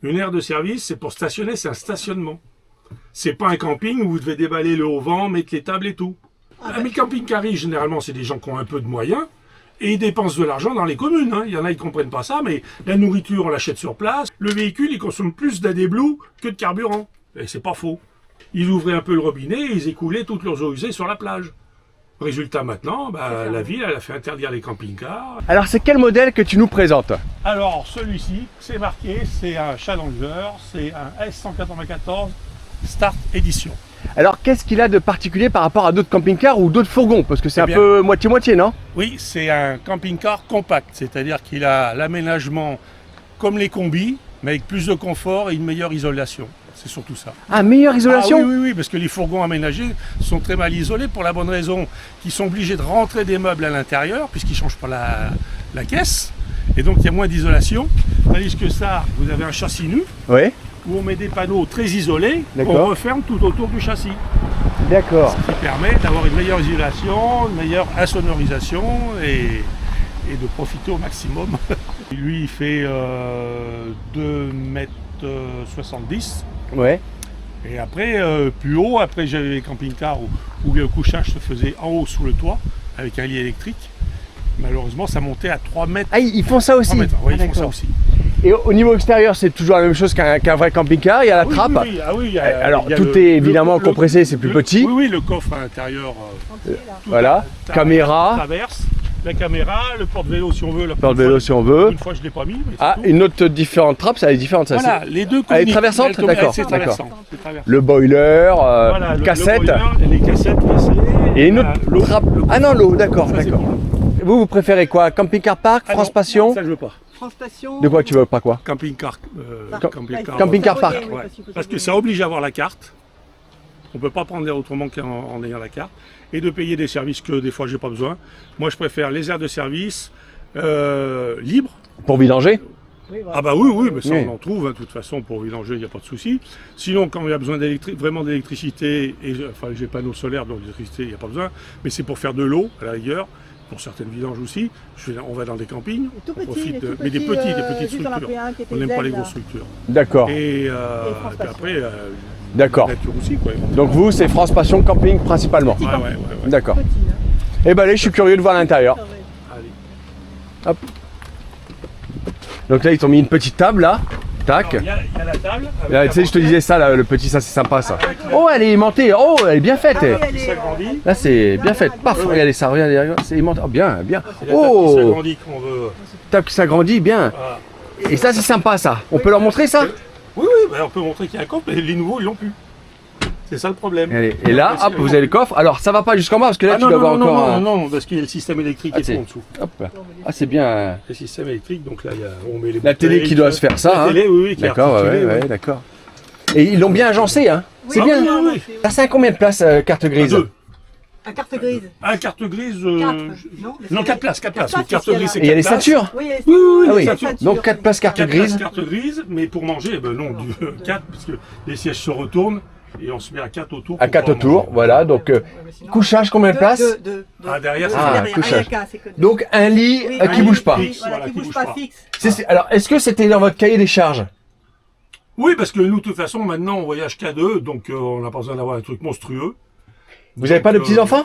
Une aire de service, c'est pour stationner, c'est un stationnement. C'est pas un camping où vous devez déballer le haut-vent, mettre les tables et tout. Mais le camping-carie, généralement, c'est des gens qui ont un peu de moyens et ils dépensent de l'argent dans les communes. Hein. Il y en a, ils comprennent pas ça, mais la nourriture, on l'achète sur place. Le véhicule, il consomme plus d'AdBlue que de carburant. Et c'est pas faux. Ils ouvraient un peu le robinet et ils écoulaient toutes leurs eaux usées sur la plage. Résultat maintenant, la ville, elle a fait interdire les camping-cars. Alors c'est quel modèle que tu nous présentes? Alors celui-ci, c'est marqué, c'est un Challenger, c'est un S194 Start Edition. Alors qu'est-ce qu'il a de particulier par rapport à d'autres camping-cars ou d'autres fourgons? Parce que c'est un bien. peu moitié-moitié, non? Oui, c'est un camping-car compact, c'est-à-dire qu'il a l'aménagement comme les combis, mais avec plus de confort et une meilleure isolation. C'est surtout ça. Ah, meilleure isolation? Oui, parce que les fourgons aménagés sont très mal isolés pour la bonne raison qu'ils sont obligés de rentrer des meubles à l'intérieur puisqu'ils ne changent pas la caisse. Et donc il y a moins d'isolation. Tandis que ça, vous avez un châssis nu Oui. où on met des panneaux très isolés, D'accord. on referme tout autour du châssis. D'accord. Ce qui permet d'avoir une meilleure isolation, une meilleure insonorisation et de profiter au maximum. Lui, il fait 2,70 m. Ouais. Et après, plus haut, après j'avais les camping-cars où le couchage se faisait en haut sous le toit avec un lit électrique. Malheureusement, ça montait à 3 mètres. Ah, ils font ça aussi? 3 mètres. Oui, Ah, ils font ça d'accord. aussi. Et au niveau extérieur, c'est toujours la même chose qu'un vrai camping-car, il y a la trappe. Oui, ah oui, il y a- Alors il y a tout est évidemment compressé, c'est plus petit. Oui, le coffre à l'intérieur. Tout Voilà, caméra. Traverse, la caméra, le porte-vélo si on veut. Porte-vélo si on veut. Une fois, je ne l'ai pas mis. Mais c'est Ah, tout. une autre différente trappe, ça est différente ça. Voilà, les deux Elle est communiquent. traversante? Elles communiquent, D'accord, c'est d'accord. traversant, c'est traversant. Le boiler, Voilà, cassette. le boiler, les cassettes cassées. Et une autre l'eau. trappe. Ah non, l'eau, d'accord, Ça, c'est d'accord. pour l'eau. Vous préférez quoi? Camping-car parc, Ah France non, Passion? Ça, je veux pas. France Passion. De quoi tu veux pas quoi? Camping-car. Camping-car. Camping-car parc. Oui, Ouais. Parce que ça oblige à avoir la carte. On ne peut pas prendre l'air autrement qu'en ayant la carte. Et de payer des services que des fois j'ai pas besoin. Moi je préfère les aires de service libres. Pour vidanger? Oui, voilà. Ah bah oui, mais ça Oui. on en trouve, hein, de toute façon pour vidanger il n'y a pas de souci. Sinon quand il y a besoin vraiment d'électricité, enfin j'ai panneaux solaires donc l'électricité il n'y a pas besoin, mais c'est pour faire de l'eau à la rigueur, pour certaines vidanges aussi. On va dans des campings, Tout on petit, profite les tout mais des petits, petites juste, on en a structures. pris un qui était On n'aime pas les là. grosses structures. D'accord, Et France puis Passion. après, d'accord. la nature aussi quoi. Donc vous, c'est France Passion Camping principalement? Ouais. D'accord. Petit, hein. Eh ben allez, je suis curieux de voir l'intérieur. Ah ouais. Allez. Hop. Donc là, ils t'ont mis une petite table là. Tac. Alors, il y a la table. avec Là, la tu sais, je te disais ça, là, le petit, ça c'est sympa ça. Avec la- Oh, elle est aimantée. Oh, elle est bien faite. Ah oui, elle qui est, s'agrandit. Là, c'est bien faite. Paf, regardez ça, regardez, c'est aimanté. Oh, bien, bien. C'est la table qui Oh, s'agrandit qu'on veut. table qui s'agrandit, bien. Voilà. Et ça, c'est sympa ça. On peut leur montrer ça? Oui, bah, on peut montrer qu'il y a un coffre, mais les nouveaux, ils l'ont plus. C'est ça le problème. Allez, et là, hop, vous avez le coffre. Alors, ça va pas jusqu'en bas parce que là, Ah tu non, dois non, avoir non, encore non, un. non, parce qu'il y a le système électrique Ah, qui est c'est- en dessous. Hop. Ah, c'est bien. Le système électrique, donc là, on met les La télé bouteilles, qui doit se faire ça. La Hein. télé, oui, qui est D'accord, articulée, ouais, oui. ouais, d'accord. Et ils l'ont bien agencé, hein. C'est Ah bien. oui, oui, oui. Ça, c'est à combien de places, carte grise? Deux. à carte grise. Ah, carte grise. 4. Non, 4 places, 4 places. places, Oui, carte parce qu'il y a grise, la- c'est Et il y a les 4 places. ceintures? Oui, Oui, oui, Ah les oui. ceintures. Donc 4 places carte 4 grise. places, carte grise, mais pour manger, eh ben non, 4, parce que les sièges se retournent et on se met à 4 autour. À pour 4 pouvoir autour, manger. voilà. Donc couchage, combien de places? Ah, derrière, c'est Ah, derrière. couchage. Il y a qu'un, c'est que deux. Donc un lit Oui, qui un bouge lit pas. fixe, voilà, Voilà, qui bouge pas fixe. Alors, est-ce que c'était dans votre cahier des charges? Oui, parce que nous, de toute façon, maintenant, on voyage qu'à deux, donc on n'a pas besoin d'avoir un truc monstrueux. Vous avez pas de Donc, petits enfants?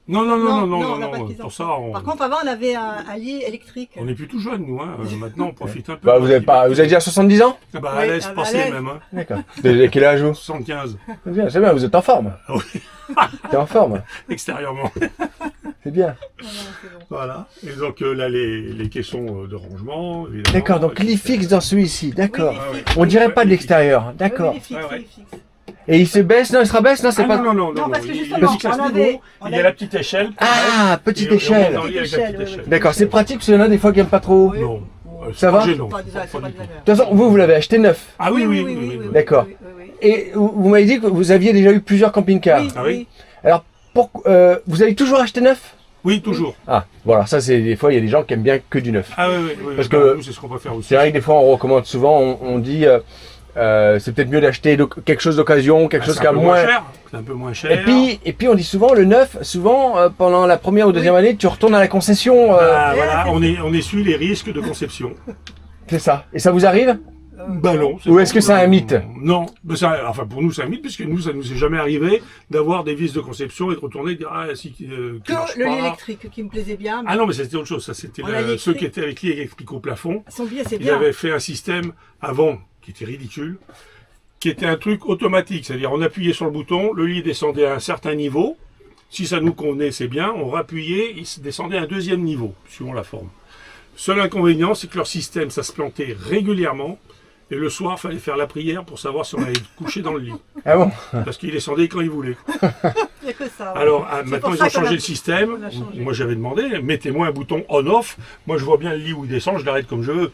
Non, non, non, non, on non, n'a pas de non. petits Pour ça, enfants. Par contre, avant, on avait un lit électrique. on n'est plus tout jeunes, nous. Hein. Maintenant, on profite un peu. Bah, vous avez déjà 70 ans? Ah bah, Oui, à l'aise, à passer l'aise. même. Hein. D'accord. Vous avez quel âge vous? 75, C'est bien, vous êtes en forme. Ah oui. T'es en forme. extérieurement. C'est bien. Voilà. Et donc là, les caissons de rangement, évidemment. D'accord, donc lit fixe dans celui-ci, d'accord. Oui, ouais. On dirait pas de l'extérieur, Oui, d'accord. il est fixe, Ouais, ouais. il est fixe. Et il se baisse? Non, il se rabaisse? Non, c'est Ah, pas. non, non, non, Non, parce que il- justement, il y a la classe on niveau, avait- il y a la petite échelle. Ah, petite Et on échelle. monte dans le lit avec la Petite petite échelle, échelle. D'accord, c'est pratique parce qu'il y en a des fois qui aiment pas trop. Oui. De Non. Ça va manger, non. Pas désagréable, Pas pas du tout. désagréable. toute façon, vous l'avez acheté neuf. Ah oui, oui, oui. oui, oui. D'accord. Oui, oui, oui. Et vous m'avez dit que vous aviez déjà eu plusieurs camping-cars. Oui, Ah oui. Alors, vous avez toujours acheté neuf? Oui, toujours. Ah, voilà, ça c'est des fois, il y a des gens qui aiment bien que du neuf. Ah oui, oui, oui. Parce Bah, que- nous, c'est ce qu'on préfère aussi. C'est vrai que des fois, on recommande souvent, on dit, c'est peut-être mieux d'acheter quelque chose d'occasion, quelque chose C'est qui un a peu moins. cher. C'est un peu moins cher. Et puis on dit souvent le neuf, souvent pendant la première ou deuxième année, tu retournes à la concession. Ah, voilà, on essuie les risques de conception. C'est ça. Et ça vous arrive? Bah non. Ou est-ce que c'est un mythe? Non, mais ça, enfin pour nous c'est un mythe puisque nous ça nous est jamais arrivé d'avoir des vis de conception et de retourner et de dire ah si qui marche Que le lit pas. électrique qui me plaisait bien. Ah non mais c'était autre chose, ça c'était On a l'électrique. ceux qui étaient avec lit électrique au plafond. Son billet, c'est Ils bien. avaient fait un système avant qui était ridicule, qui était un truc automatique, c'est-à-dire on appuyait sur le bouton, le lit descendait à un certain niveau. Si ça nous convenait, c'est bien. On rappuyait, il se descendait à un deuxième niveau, suivant la forme. Seul inconvénient, c'est que leur système, ça se plantait régulièrement. Et le soir, il fallait faire la prière pour savoir si on allait coucher dans le lit. Ah bon? Parce qu'il descendait quand il voulait. Il n'y a que ça. ouais. Alors, C'est maintenant, pour ils ça ont qu'on a- changé le système. on a changé. Moi, j'avais demandé, mettez-moi un bouton on-off. Moi, je vois bien le lit où il descend, je l'arrête comme je veux.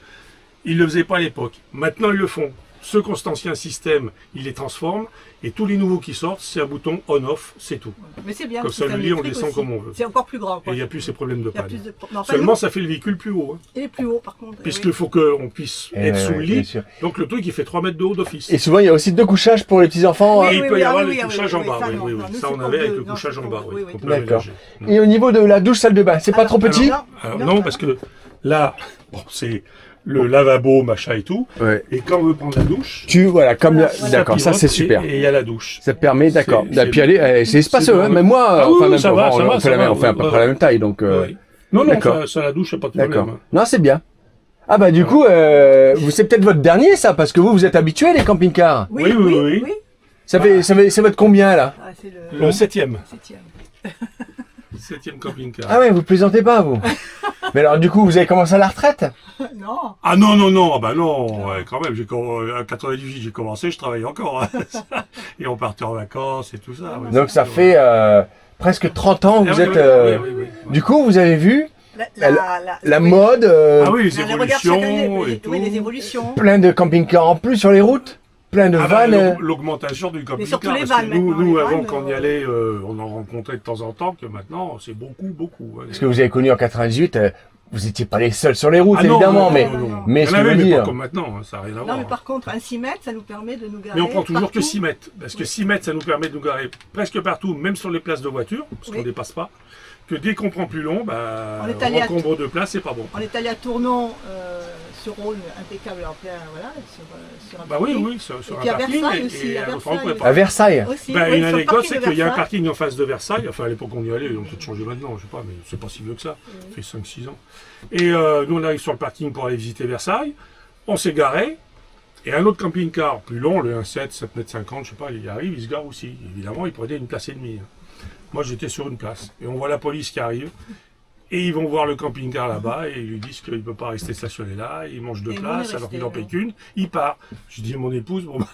Ils ne le faisaient pas à l'époque. Maintenant, ils le font. Ceux qui ont cet ancien système, ils les transforment. Et tous les nouveaux qui sortent, c'est un bouton on-off, c'est tout. Mais c'est bien. Comme ça, système le lit, on électrique descend aussi. comme on veut. C'est encore plus grand. Et Quoi. il n'y a plus ces problèmes de Il y a panne. plus de... non, enfin, Seulement, nous, ça fait le véhicule plus haut. Hein, il est plus haut par contre. puisqu'il faut qu'on puisse Eh être sous le ouais, bien lit. sûr. Donc, le truc, il fait 3 mètres de haut d'office. Et souvent, il y a aussi 2 couchages pour les petits-enfants. Et Oui, il oui, peut oui, y ah avoir oui, les oui, couchages oui, en bas. ça, Oui, non, oui, non, oui. nous, Ça, c'est on pour avait avec deux. le Non, couchage c'est en pour bas. deux. Oui, Oui, oui. qu'on peut D'accord. aménager. Et au niveau de la douche, salle de bain, c'est pas trop petit? Non, Non, parce que là, bon, c'est le lavabo, machin et tout. Ouais. Et quand on veut prendre la douche, Voilà, comme Voilà, d'accord, ça pivote c'est super. Et il y a la douche. Ça te permet, d'accord. C'est- Et puis aller, c'est espaceux, c'est hein. bon. Même moi, Ah enfin oui, même ça pas, va, on ça va, fait la ça même, va, on fait à peu ouais, près la même taille, donc. Oui. Non, non, d'accord. ça la douche, pas de D'accord. problème. Non, c'est bien. Ah bah du coup, c'est peut-être votre dernier ça, parce que vous êtes habitué les camping-cars. Oui, Oui, oui, oui, oui. oui. C'est votre combien là? Ah, c'est Le le 7e. 7e. 7e camping-car. Ah ouais, vous plaisantez pas vous. Mais alors du coup, vous avez commencé à la retraite? Non. Ah non, non, non, ah bah non, ouais, quand même, à 98 j'ai commencé, je travaillais encore. Hein. Et on partait en vacances et tout ça. ouais. Donc ça fait presque 30 ans que Ah vous oui, êtes. oui, oui, oui. Du coup, vous avez vu la oui. mode, Ah oui, les On les regarde chaque année, évolutions et oui, tout. oui, les évolutions. plein de camping-cars en plus sur les routes, plein de Ah bah, vannes. l'augmentation du camping-car. surtout les parce que vannes, nous, maintenant, nous les avant vannes, qu'on y allait, on en rencontrait de temps en temps, que maintenant c'est beaucoup, beaucoup. Hein. Parce que vous avez connu en 98, vous n'étiez pas les seuls sur les routes Ah non, évidemment, non, mais non, non. mais Il y ce en que je avait, veux mais pas dire. comme maintenant, hein, ça n'a rien à Non, voir. mais par contre, un 6 mètres, ça nous permet de nous garer. Mais on prend toujours que partout. 6 mètres. Parce que 6 mètres, ça nous permet de nous garer presque partout, même sur les places de voiture, parce qu'on Oui. ne dépasse pas. Que dès qu'on prend plus long, On est allé à encombre de place, c'est pas bon. On est allé à Tournon sur Rhône, impeccable en plein, voilà, sur un Bah oui, parking. oui, sur Et un puis à parking. Versailles aussi, à l'autre Versailles. on pouvait À pas. Versailles. Aussi, Ben, oui, une sur le anecdote, parking c'est de qu'il y a un Versailles. parking en face de Versailles. Enfin, à l'époque, on y allait, ils ont peut-être changé maintenant, je sais pas, mais c'est pas si vieux que ça. Ça fait 5-6 ans. Et nous, on arrive sur le parking pour aller visiter Versailles. On s'est garé. Et un autre camping-car plus long, le 1,7, 7,50 m, je sais pas, il arrive, il se gare aussi. Évidemment, il prenait une place et demie. Moi, j'étais sur une place. Et on voit la police qui arrive. Et ils vont voir le camping-car là-bas et ils lui disent qu'il ne peut pas rester stationné là. Il mange 2 Et vous, places on est alors qu'il resté, n'en paye qu'une. Il part. Je dis à mon épouse, bon, bah,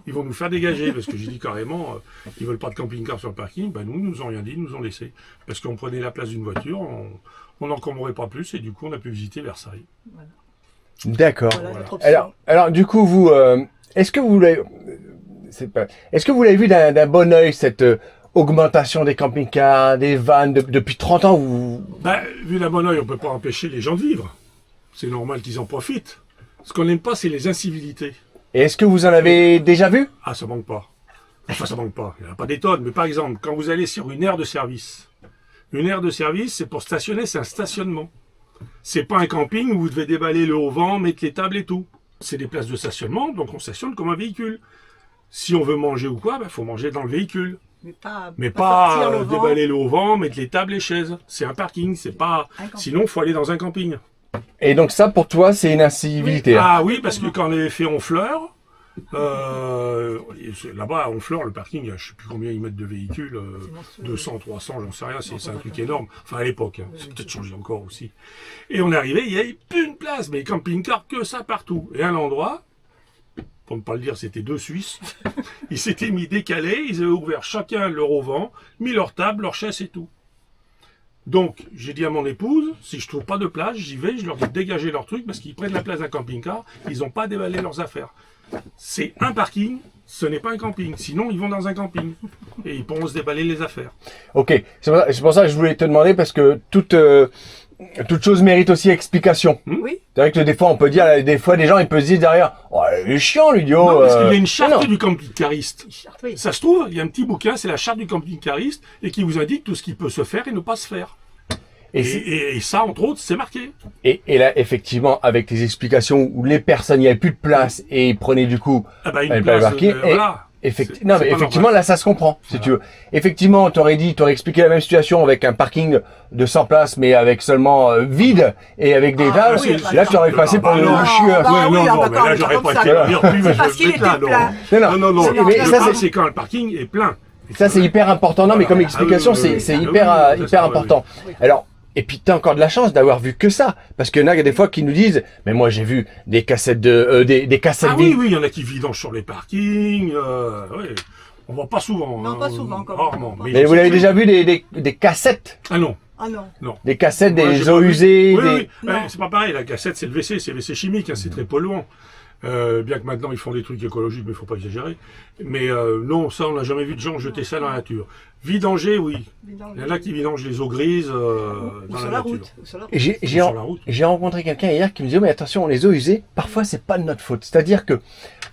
ils vont nous faire dégager parce que j'ai dit carrément, ils veulent pas de camping-car sur le parking. Ben nous, ils nous ont rien dit, ils nous ont laissé. Parce qu'on prenait la place d'une voiture, on n'encombrait pas plus et du coup, on a pu visiter Versailles. D'accord. Voilà, notre option. Alors du coup, vous, est-ce que vous l'avez, est-ce que vous l'avez vu d'un bon œil cette augmentation des camping-cars, des vannes depuis 30 ans vous... Ben, vu d'un bon oeil, on ne peut pas empêcher les gens de vivre. C'est normal qu'ils en profitent. Ce qu'on n'aime pas, c'est les incivilités. Et est-ce que vous en avez déjà vu? Ah, ça manque pas. Enfin, ça manque pas. Il n'y en a pas des tonnes. Mais par exemple, quand vous allez sur une aire de service, c'est pour stationner, c'est un stationnement. C'est pas un camping où vous devez déballer le haut-vent, mettre les tables et tout. C'est des places de stationnement, donc on stationne comme un véhicule. Si on veut manger ou quoi, il faut manger dans le véhicule. sortir Mais pas le vent. déballer le haut-vent, mettre les tables et chaises. C'est un parking, c'est pas... Un camping. Sinon, il faut aller dans un camping. Et donc ça, pour toi, c'est une incivilité. hein. Ah oui, parce que quand on avait fait Honfleur, là-bas à Honfleur, le parking, je ne sais plus combien ils mettent de véhicules, 200, 300, j'en sais rien, c'est un truc énorme. Enfin à l'époque, hein, c'est peut-être changé encore aussi. Et on est arrivé, il n'y avait plus une place, mais camping-car que ça partout. Et à un endroit, pour ne pas le dire, c'était 2 Suisses, ils s'étaient mis décalés, ils avaient ouvert chacun leur auvent, mis leur table, leur chaise et tout. Donc, j'ai dit à mon épouse, si je trouve pas de place, j'y vais, je leur dis de dégager leur truc parce qu'ils prennent la place d'un camping-car, ils n'ont pas déballé leurs affaires. C'est un parking, ce n'est pas un camping. Sinon, ils vont dans un camping et ils pourront se déballer les affaires. Ok, c'est pour ça que je voulais te demander, parce que toute chose mérite aussi explication. Oui. C'est vrai que des fois, on peut dire, des fois, des gens, ils peuvent se dire derrière, oh, il est chiant, l'idiot. Non, parce qu'il y a une non. charte du camping-cariste. Oui. Ça se trouve, il y a un petit bouquin, c'est la charte du camping-cariste et qui vous indique tout ce qui peut se faire et ne pas se faire. Et ça, entre autres, c'est marqué. Et là, effectivement, avec tes explications où les personnes, il n'y avait plus de place et ils prenaient du coup Ah bah, une une place place, marquée. voilà. Non, C'est mais pas effectivement, normal. là, ça se comprend, si Voilà. tu veux. Effectivement, t'aurais expliqué la même situation avec un parking de 100 places, mais avec seulement vide et avec des Ah, tables. oui, Là, tu aurais passé pour bah, le non. chieur. Bah Ouais, oui, non, ah, non, bah, mais quand là, même, j'aurais comme pas ça, été quoi. dire plus, mais je Parce qu'il vais être là, était non. plein. Non, Non, mais le ça, problème, c'est- c'est quand le parking est plein. Ça, c'est hyper important. Non, mais comme Voilà. explication, Ah oui, oui, oui. c'est Ah oui, hyper, oui, oui, hyper ça, oui, important. oui. Alors, et puis, t'as encore de la chance d'avoir vu que ça. Parce qu'il y en a des fois qui nous disent, mais moi, j'ai vu des cassettes des cassettes Ah oui, vides. oui, il y en a qui vidangent sur les parkings. Ouais. On voit pas souvent. Non, hein, pas souvent, quand même. rarement. Mais vous l'avez déjà vu des cassettes? Ah non, Ah non. non. Des cassettes, Moi, j'ai des pas eaux vu. usées, Oui, des... oui. Non. Ouais, c'est pas pareil, la cassette c'est le WC, c'est WC chimique, hein, c'est très polluant. Bien que maintenant ils font des trucs écologiques, mais il faut pas exagérer. Mais non, ça on n'a jamais vu de gens jeter ça dans la nature. Vidanger, oui. Il y en a qui vidangent les eaux grises Ou dans sur la la nature. route. Ou sur la route. Et Sur la route. j'ai rencontré quelqu'un hier qui me disait, mais attention, les eaux usées, parfois c'est pas de notre faute. C'est-à-dire que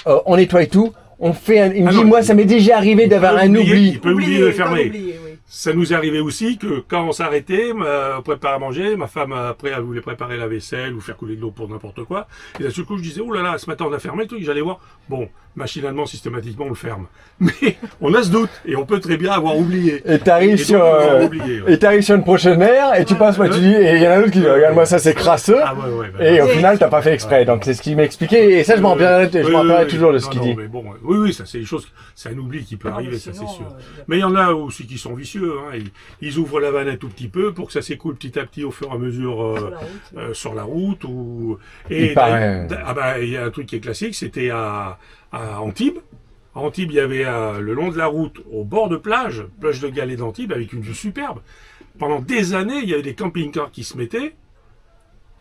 on nettoie tout, on fait il me Ah dit, non, moi ça m'est déjà arrivé d'avoir peut un oublier, oubli. il peut oublier de fermer. Oublier, oui. Ça nous est arrivé aussi que quand on s'arrêtait, on préparait à manger, ma femme après elle voulait préparer la vaisselle ou faire couler de l'eau pour n'importe quoi. Et d'un seul coup je disais, oh là là, ce matin on a fermé le truc, j'allais voir. Bon, machinalement, systématiquement on le ferme. Mais on a ce doute et on peut très bien avoir oublié. Et t'arrives Et sur, donc, on a oublié, ouais. et t'arrives sur une prochaine mer, et tu passes, moi tu dis, et il y en a un autre qui dit, regarde-moi ça c'est crasseux. Ah ouais, ouais. Et au Et- final, t'as pas fait exprès. Donc c'est ce qu'il m'expliquait, et ça je m'en rappellerai toujours de ce qu'il dit. Mais bon, oui, oui, ça c'est des choses, c'est un oubli qui peut Non, arriver, mais ça c'est sinon, sûr. y a- Mais il y en a aussi qui sont vicieux. Hein. Ils ouvrent la vanne un tout petit peu pour que ça s'écoule petit à petit au fur et à mesure Sur la route. sur la route. Ou... Il paraît. Ah bah, il y a un truc qui est classique, c'était à Antibes. À Antibes, il y avait le long de la route, au bord de plage de Galets d'Antibes, avec une vue superbe. Pendant des années, il y avait des camping-cars qui se mettaient.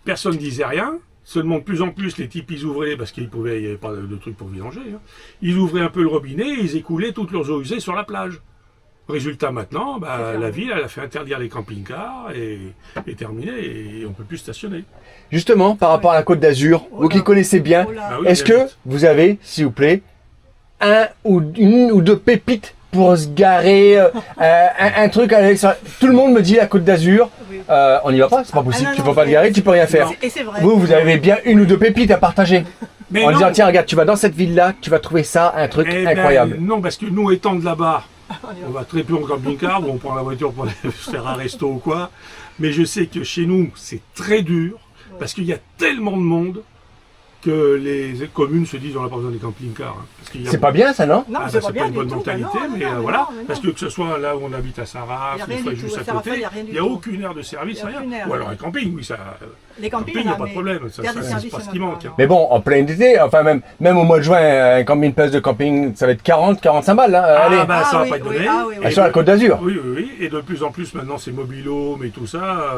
Personne ne disait rien. Seulement de plus en plus, les types, ils ouvraient, parce qu'il n'y avait pas de truc pour vidanger, hein. Ils ouvraient un peu le robinet et ils écoulaient toutes leurs eaux usées sur la plage. Résultat maintenant, C'est fermé. la ville, elle a fait interdire les camping-cars et terminé, et on peut plus stationner. Justement, par rapport à la Côte d'Azur, Oh vous qui là. connaissez bien, Oh là. Bah oui, est-ce bien que vite. vous avez, s'il vous plaît, une ou deux pépites pour se garer, un truc à aller sur... Tout le monde me dit la Côte d'Azur, Oui. on n'y va pas, c'est pas possible, non, tu non, peux pas te garer, tu peux rien faire. Et c'est vrai. Vous avez bien une ou deux pépites à partager. Mais En non, disant, tiens, regarde, tu vas dans cette ville-là, tu vas trouver ça, un truc eh ben, incroyable. non, parce que nous, étant de là-bas, On y va. on va très peu en camping-car, ou on prend la voiture pour aller se faire un resto ou quoi. Mais je sais que chez nous, c'est très dur, parce qu'il y a tellement de monde que les communes se disent on n'a pas besoin des camping-cars. Hein, parce qu'il y a C'est pas bien ça, non Non, Ah, c'est bah, pas bien une du bonne tout. mentalité, bah non, mais non, voilà. non, mais Parce non. que ce soit là où on habite à Saint-Raph, Il y a ou rien soit du juste tout. à À Saint-Raphaël, côté, il y a rien du il n'y a tout. aucune aire de service, Il y a rien. aucune aire. Ou alors un camping, oui, ça. Les campings, Il n'y a on pas de problème, ça, Faire des c'est services, pas ce on qui a manque. pas, hein. non. Mais bon, en plein été, enfin même au mois de juin, une place de camping, ça va être 40-45 balles. Hein, allez, Ah, bah ça va oui, pas être oui, donné. ah oui, oui. sur la Côte d'Azur. Oui, oui, oui. Et de plus en plus, maintenant, c'est mobilhome et tout ça,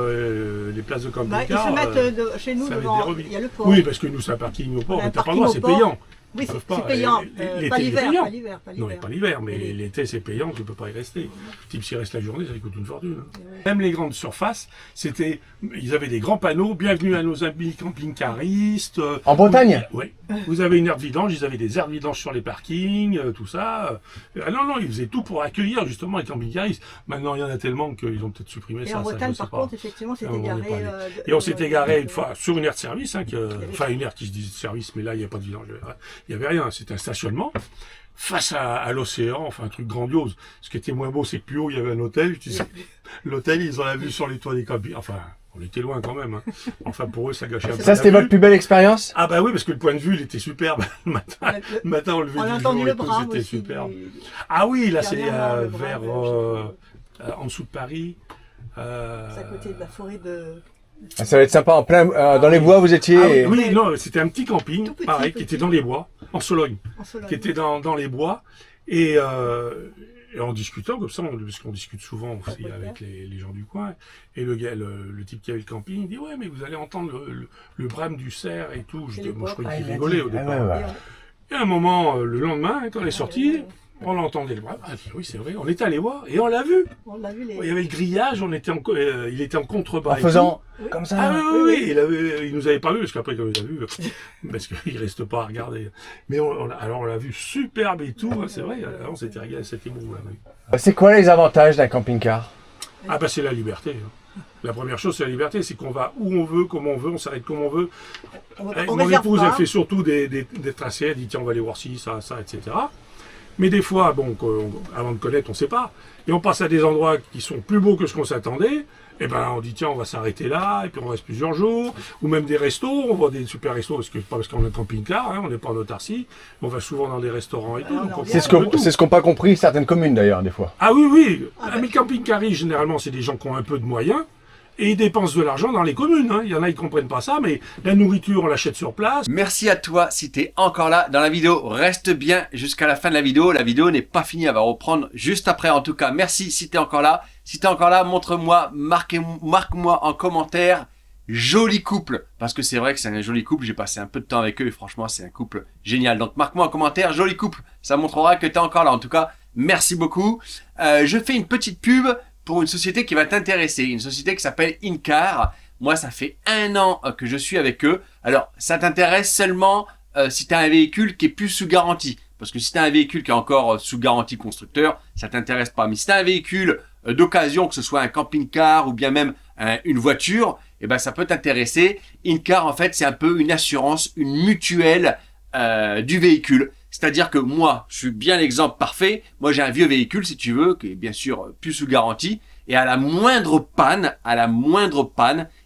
les places de Bah, camping-car. ils se mettent chez nous ça va être devant. des revenus. Il y a le port. Oui, parce que nous, c'est un parking au port, On a mais un t'as pas parking le droit, au c'est port. payant. Oui, Ils peuvent c'est pas. payant. L'été, Pas il est l'hiver, payant. pas l'hiver, pas Non, l'hiver. pas l'hiver, mais Et- l'été c'est payant, tu peux pas y rester. Type s'il reste la journée, ça lui coûte une fortune. Hein. Même les grandes surfaces, ils avaient des grands panneaux, bienvenue à nos amis camping-caristes. En Bretagne? Oui. Vous avez une aire de vidange, ils avaient des aires de vidange sur les parkings, tout ça. Ah non, ils faisaient tout pour accueillir justement les camping-caristes. Maintenant, il y en a tellement qu'ils ont peut-être supprimé Et ça. en ça, Bretagne, je sais par pas. contre, effectivement, Ah, c'était on est garé. pas allé. Et on s'était garé une fois sur une aire de service, hein, enfin une aire qui se disait de service, mais là il n'y a pas de vidange. Il n'y avait rien, c'était un stationnement face à l'océan, enfin un truc grandiose. Ce qui était moins beau, c'est que plus haut il y avait un hôtel. Tu sais, l'hôtel, ils ont la vue sur les toits des campings. Enfin, on était loin quand même. Hein. Enfin pour eux, ça gâchait un peu Ça, la c'était vue. votre plus belle expérience? Ah bah oui, parce que le point de vue, il était superbe. Le matin, on levait On a du entendu jour le et tout, brame c'était aussi. superbe. Ah oui, là c'est Dernièrement, le vers brame, en dessous de Paris. C'est à côté de la forêt de. Ah, ça va être sympa en plein, dans les bois vous étiez. Ah oui, oui, non, c'était un petit camping, Tout petit, pareil, qui petit. était dans les bois, en Sologne, En Sologne. qui était dans les bois, et en discutant comme ça, parce qu'on discute souvent aussi avec les gens du coin, et le type qui avait le camping, il dit ouais, mais vous allez entendre le brame du cerf et tout. C'est Moi, je l'époque. croyais qu'il Ah, rigolait au ah, départ. ouais, ouais. Et à un moment, le lendemain, quand on est sorti, on entendait le brame. Ah oui, c'est vrai, on est allé voir et on l'a vu. On l'a vu les. Il y avait le grillage, il était en contrebas. En et faisant Oui. comme tout. ça. Ah oui, il nous avait pas vu, parce qu'après, quand il nous a vu, parce qu'il reste pas à regarder. Mais alors, on l'a vu superbe et tout, hein, c'est vrai, on s'était régalé, c'était beau. Là, oui. C'est quoi les avantages d'un camping-car? Ah bah c'est la liberté. Hein. La première chose, c'est la liberté, c'est qu'on va où on veut, comment on veut, on s'arrête comme on veut. Mon réserve épouse, pas. elle fait surtout des tracés, elle dit tiens, on va aller voir ci, ça, etc. Mais des fois, bon, avant de connaître, on ne sait pas. Et on passe à des endroits qui sont plus beaux que ce qu'on s'attendait. Et ben, on dit tiens, on va s'arrêter là, et puis on reste plusieurs jours. Ou même des restos, on voit des super restos, pas parce qu'on est camping-car, hein, on n'est pas en autarcie. On va souvent dans des restaurants et tout. Donc C'est ce qu'ont pas compris certaines communes d'ailleurs, des fois. Ah oui, oui. Mais le camping-caristes, généralement, c'est des gens qui ont un peu de moyens. Et ils dépensent de l'argent dans les communes. Hein. Il y en a, ils comprennent pas ça, mais la nourriture, on l'achète sur place. Merci à toi si tu es encore là dans la vidéo. Reste bien jusqu'à la fin de la vidéo. La vidéo n'est pas finie, elle va reprendre juste après. En tout cas, merci si tu es encore là. Si tu es encore là, montre-moi, marque-moi en commentaire joli couple. Parce que c'est vrai que c'est un joli couple. J'ai passé un peu de temps avec eux et franchement, c'est un couple génial. Donc, marque-moi en commentaire joli couple. Ça montrera que tu es encore là. En tout cas, merci beaucoup. Je fais une petite pub pour une société qui va t'intéresser, une société qui s'appelle InCar. Moi, ça fait 1 an que je suis avec eux. Alors, ça t'intéresse seulement si tu as un véhicule qui est plus sous garantie. Parce que si tu as un véhicule qui est encore sous garantie constructeur, ça t'intéresse pas. Mais si tu as un véhicule d'occasion, que ce soit un camping-car ou bien même une voiture, eh ben, ça peut t'intéresser. InCar, en fait, c'est un peu une assurance, une mutuelle du véhicule. C'est-à-dire que moi, je suis bien l'exemple parfait. Moi, j'ai un vieux véhicule, si tu veux, qui est bien sûr plus sous garantie. Et à la moindre panne,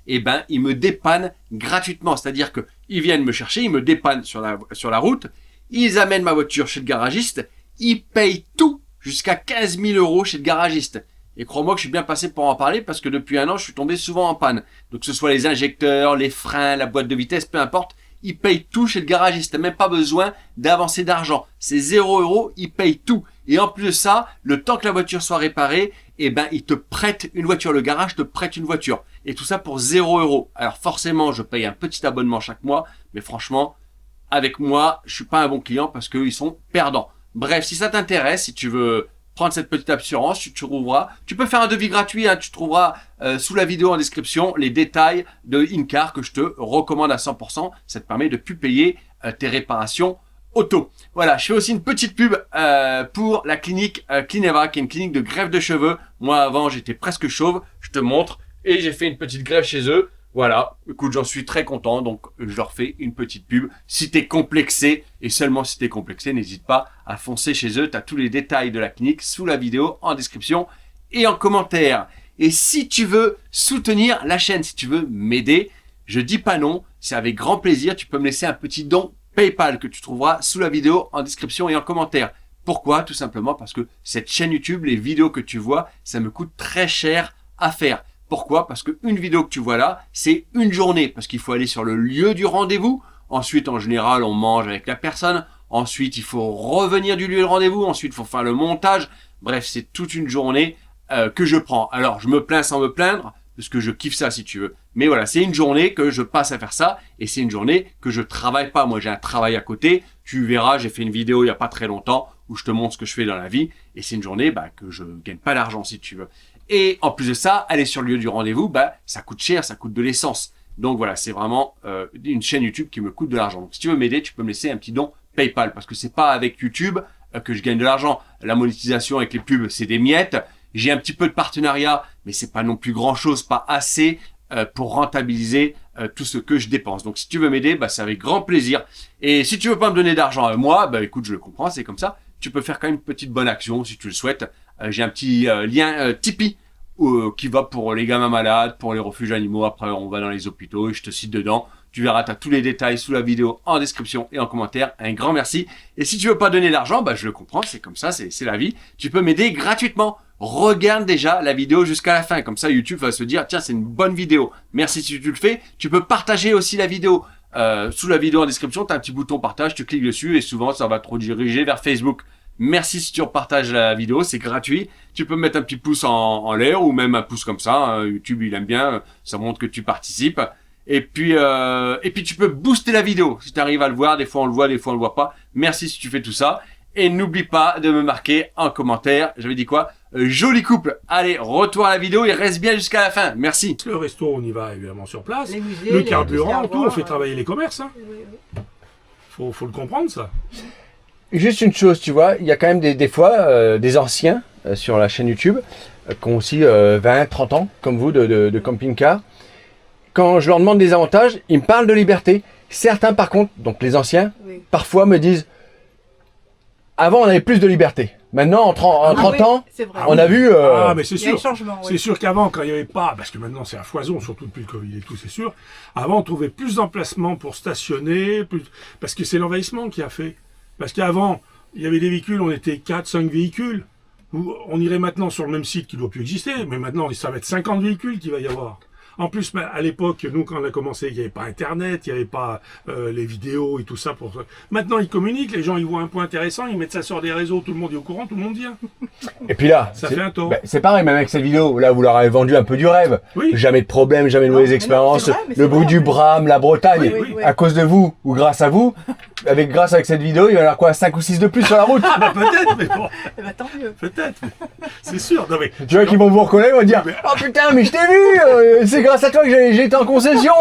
eh ben, ils me dépannent gratuitement. C'est-à-dire que ils viennent me chercher, ils me dépannent sur la route. Ils amènent ma voiture chez le garagiste. Ils payent tout jusqu'à 15 000 € chez le garagiste. Et crois-moi que je suis bien passé pour en parler parce que depuis 1 an, je suis tombé souvent en panne. Donc, que ce soit les injecteurs, les freins, la boîte de vitesse, peu importe. Ils payent tout chez le garagiste. T'as même pas besoin d'avancer d'argent. C'est 0 €, ils payent tout. Et en plus de ça, le temps que la voiture soit réparée, eh ben, ils te prêtent une voiture. Le garage te prête une voiture. Et tout ça pour 0 €. Alors forcément, je paye un petit abonnement chaque mois. Mais franchement, avec moi, je suis pas un bon client parce qu'ils sont perdants. Bref, si ça t'intéresse, si tu veux prendre cette petite assurance, tu trouveras, tu peux faire un devis gratuit, hein, tu trouveras sous la vidéo en description les détails de InCar que je te recommande à 100%. Ça te permet de plus payer tes réparations auto. Voilà, je fais aussi une petite pub pour la clinique Cleaneva, qui est une clinique de greffe de cheveux. Moi avant j'étais presque chauve, je te montre, et j'ai fait une petite greffe chez eux. Voilà, écoute, j'en suis très content, donc je leur fais une petite pub. Si t'es complexé, et seulement si t'es complexé, n'hésite pas à foncer chez eux. T'as tous les détails de la clinique sous la vidéo, en description et en commentaire. Et si tu veux soutenir la chaîne, si tu veux m'aider, je dis pas non, c'est avec grand plaisir. Tu peux me laisser un petit don PayPal que tu trouveras sous la vidéo, en description et en commentaire. Pourquoi? Tout simplement parce que cette chaîne YouTube, les vidéos que tu vois, ça me coûte très cher à faire. Pourquoi? Parce qu'une vidéo que tu vois là, c'est une journée. Parce qu'il faut aller sur le lieu du rendez-vous. Ensuite, en général, on mange avec la personne. Ensuite, il faut revenir du lieu de rendez-vous. Ensuite, il faut faire le montage. Bref, c'est toute une journée que je prends. Alors, je me plains sans me plaindre, parce que je kiffe ça si tu veux. Mais voilà, c'est une journée que je passe à faire ça. Et c'est une journée que je travaille pas. Moi, j'ai un travail à côté. Tu verras, j'ai fait une vidéo il y a pas très longtemps où je te montre ce que je fais dans la vie. Et c'est une journée que je gagne pas d'argent si tu veux. Et en plus de ça, aller sur le lieu du rendez-vous, ça coûte cher, ça coûte de l'essence. Donc voilà, c'est vraiment une chaîne YouTube qui me coûte de l'argent. Donc si tu veux m'aider, tu peux me laisser un petit don PayPal, parce que c'est pas avec YouTube que je gagne de l'argent. La monétisation avec les pubs, c'est des miettes. J'ai un petit peu de partenariat, mais c'est pas non plus grand-chose, pas assez pour rentabiliser tout ce que je dépense. Donc si tu veux m'aider, c'est avec grand plaisir. Et si tu veux pas me donner d'argent à moi, écoute, je le comprends, c'est comme ça. Tu peux faire quand même une petite bonne action si tu le souhaites. J'ai un petit lien Tipeee qui va pour les gamins malades, pour les refuges animaux. Après, on va dans les hôpitaux et je te cite dedans. Tu verras, tu as tous les détails sous la vidéo, en description et en commentaire. Un grand merci. Et si tu veux pas donner d'argent, je le comprends, c'est comme ça, c'est la vie. Tu peux m'aider gratuitement. Regarde déjà la vidéo jusqu'à la fin. Comme ça, YouTube va se dire, tiens, c'est une bonne vidéo. Merci si tu le fais. Tu peux partager aussi la vidéo. Sous la vidéo en description, tu as un petit bouton partage, tu cliques dessus et souvent, ça va te rediriger vers Facebook. Merci si tu repartages la vidéo, c'est gratuit. Tu peux mettre un petit pouce en l'air ou même un pouce comme ça. Hein. YouTube, il aime bien, ça montre que tu participes. Et puis tu peux booster la vidéo. Si tu arrives à le voir, des fois on le voit, des fois on le voit pas. Merci si tu fais tout ça. Et n'oublie pas de me marquer en commentaire. J'avais dit quoi? Joli couple. Allez, retour à la vidéo, il reste bien jusqu'à la fin. Merci. Le resto, on y va évidemment sur place. Les musées, le carburant, les tout, on fait travailler les commerces. Hein. Faut le comprendre, ça. Juste une chose, tu vois, il y a quand même des fois des anciens sur la chaîne YouTube qui ont aussi 20, 30 ans, comme vous, de camping-car. Quand je leur demande des avantages, ils me parlent de liberté. Certains, par contre, donc les anciens, Oui. parfois me disent avant, on avait plus de liberté. Maintenant, en 30 oui, ans, c'est vrai. on a vu... Ah, mais c'est Il y a un sûr. changement. C'est Oui. sûr qu'avant, quand il n'y avait pas, parce que maintenant c'est à foison, surtout depuis le Covid et tout, c'est sûr. Avant, on trouvait plus d'emplacements pour stationner, parce que c'est l'envahissement qui a fait. Parce qu'avant, il y avait des véhicules, on était 4, 5 véhicules. On irait maintenant sur le même site qui ne doit plus exister, mais maintenant, ça va être 50 véhicules qu'il va y avoir. En plus, à l'époque, nous, quand on a commencé, il n'y avait pas Internet, il n'y avait pas les vidéos et tout ça. Maintenant, ils communiquent, les gens, ils voient un point intéressant, ils mettent ça sur des réseaux, tout le monde est au courant, tout le monde vient. Et puis là, Ça c'est fait un tour. c'est pareil, même avec cette vidéo, là, vous leur avez vendu un peu du rêve. Oui. Jamais de problème, jamais de Non, mauvaise mais non, expérience. c'est vrai, mais Le c'est bruit vrai, du en plus. Brame, la Bretagne, Oui, oui. à cause de vous ou grâce à vous. Grâce avec cette vidéo, il va y en avoir quoi, 5 ou 6 de plus sur la route. Ah bah peut-être, mais bon, Eh ben, tant mieux. peut-être. C'est sûr. Non, mais, Tu vois qu'ils vont vous reconnaître, ils vont dire oh putain, mais je t'ai vu, c'est grâce à toi que j'ai été en concession.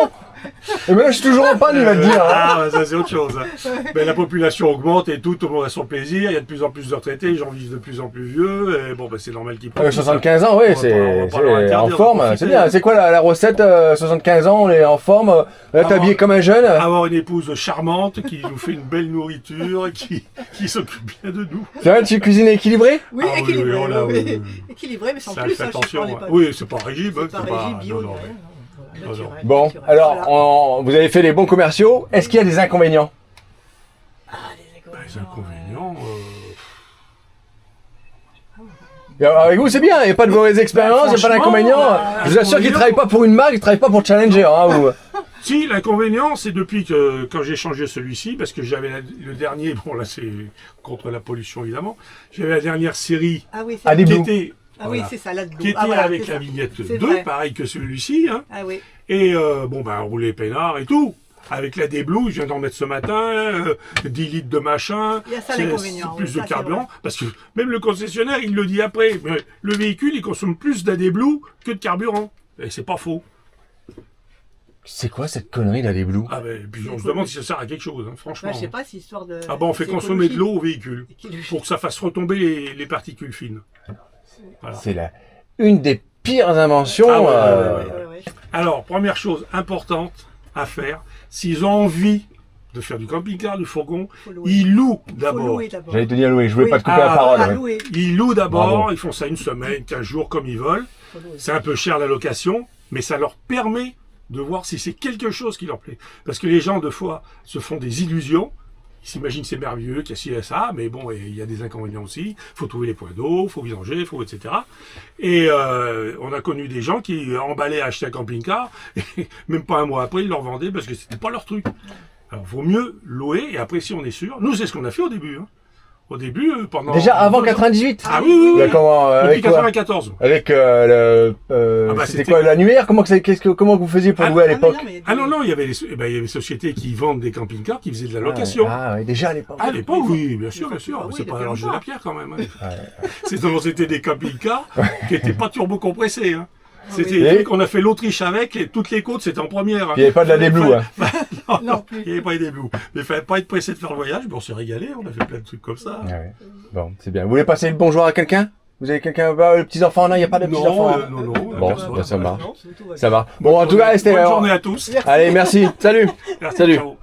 Et ben là, je suis toujours en panne, il va te dire. Hein. Ah, ça c'est autre chose. Hein. Mais la population augmente et tout le monde a son plaisir. Il y a de plus en plus de retraités, les gens vivent de plus en plus vieux. Et bon, c'est normal qu'ils profitent. 75 ans, oui, On va c'est pas leur c'est en interdire de forme, profiter. c'est bien. C'est quoi la recette 75 ans, on est en forme, là t'es habillé comme un jeune. Avoir une épouse charmante qui nous fait une belle nourriture, qui s'occupe bien de nous. C'est vrai, tu cuisines équilibré? Oui, Ah oui, équilibré. oui, oh là, oui. oui. Équilibré, mais sans Ça plus, fait hein, je attention. parlais Hein. pas. Oui, c'est pas régime. C'est hein, pas régime, bio, non, ni non, rien, ouais. non. Voilà, Non, non. naturel, Bon, naturel. alors Voilà. vous avez fait les bons commerciaux, est-ce qu'il y a des inconvénients? Ah, les Bah, inconvénients. les inconvénients. Et alors, avec vous c'est bien, il n'y a pas de mauvaise expérience, il n'y a pas franchement, d'inconvénients. Je vous assure qu'ils ne travaillent pas pour une marque, ils ne travaillent pas pour Challenger. Hein, vous. Si, l'inconvénient, c'est depuis que quand j'ai changé celui-ci, parce que j'avais le dernier, bon là c'est contre la pollution évidemment, j'avais la dernière série Ah oui, Ah, des c'est qui Blue. était, Ah oui, voilà, c'est ça, là de qui était ah, voilà, avec c'est la ça. vignette C'est 2, vrai. pareil que celui-ci, hein, Ah oui. et bon ben rouler peinard et tout. Avec la D-Blue, je viens d'en mettre ce matin, 10 litres de machin, Il y a ça, c'est l'inconvénient, plus oui, de ça, c'est carburant, vrai. parce que même le concessionnaire, il le dit après, mais le véhicule, il consomme plus d'AD-Blue que de carburant. Et c'est pas faux. C'est quoi cette connerie là des Blue? Ah ben, puis on se demande si ça sert à quelque chose, hein, franchement. Ouais, je sais pas, c'est histoire de. Ah bon, on fait c'est consommer de écologique. l'eau au véhicule pour que ça fasse retomber les particules fines. Voilà. C'est une des pires inventions. Ah ouais, Ouais. Alors, première chose importante à faire, s'ils ont envie de faire du camping-car, du fourgon, Faut louer. ils louent Faut d'abord. louer d'abord. J'allais te dire louer, je voulais Oui. pas te couper la Ah, parole. Ah, ouais. louer. Ils louent d'abord, Bravo. ils font ça une semaine, 15 jours comme ils veulent. Faut louer. C'est un peu cher la location, mais ça leur permet de voir si c'est quelque chose qui leur plaît. Parce que les gens, de fois, se font des illusions. Ils s'imaginent que c'est merveilleux, qu'il y a ci et ça, mais bon, il y a des inconvénients aussi. Il faut trouver les points d'eau, il faut vidanger, etc. Et on a connu des gens qui emballaient à acheter un camping-car, et même pas un mois après, ils leur vendaient parce que c'était pas leur truc. Alors, vaut mieux louer, et après, si on est sûr. Nous, c'est ce qu'on a fait au début. Hein. Au début, pendant... Déjà avant 98. Ah oui, oui, Il y oui. a comment, Depuis avec quoi? 94. Avec Ah bah, c'était c'était- quoi l'annuaire? Comment vous faisiez pour Ah, louer à Ah, mais l'époque? non, mais- Ah non, il y avait les sociétés qui vendent des camping-cars qui faisaient de la location. Ah ouais, déjà à l'époque. À l'époque, oui, bien Il sûr, faut- bien sûr. ah oui, C'est pas depuis à l'âge de la longtemps. pierre quand même. Hein. C'était des camping-cars qui n'étaient pas turbo-compressés. Hein. C'était oui. des trucs qu'on a fait l'Autriche avec, et toutes les côtes, c'était en première. Hein. Il n'y avait pas de la D-Blue. Hein. Non, Non plus. il n'y avait pas des Blue. Mais il fallait pas être pressé de faire le voyage, mais on s'est régalé, on a fait plein de trucs comme ça. Ah ouais. Bon, c'est bien. Vous voulez passer le bonjour à quelqu'un? Vous avez quelqu'un? Le petit enfant? Non, il n'y a pas de petits enfants. Hein. non, Bon, personne. bah, ça marche. Non, c'est tout, ouais. Ça va. Bon, en tout cas, c'était. Bonne journée à tous. Allez, merci. Salut. Merci, Salut. ciao.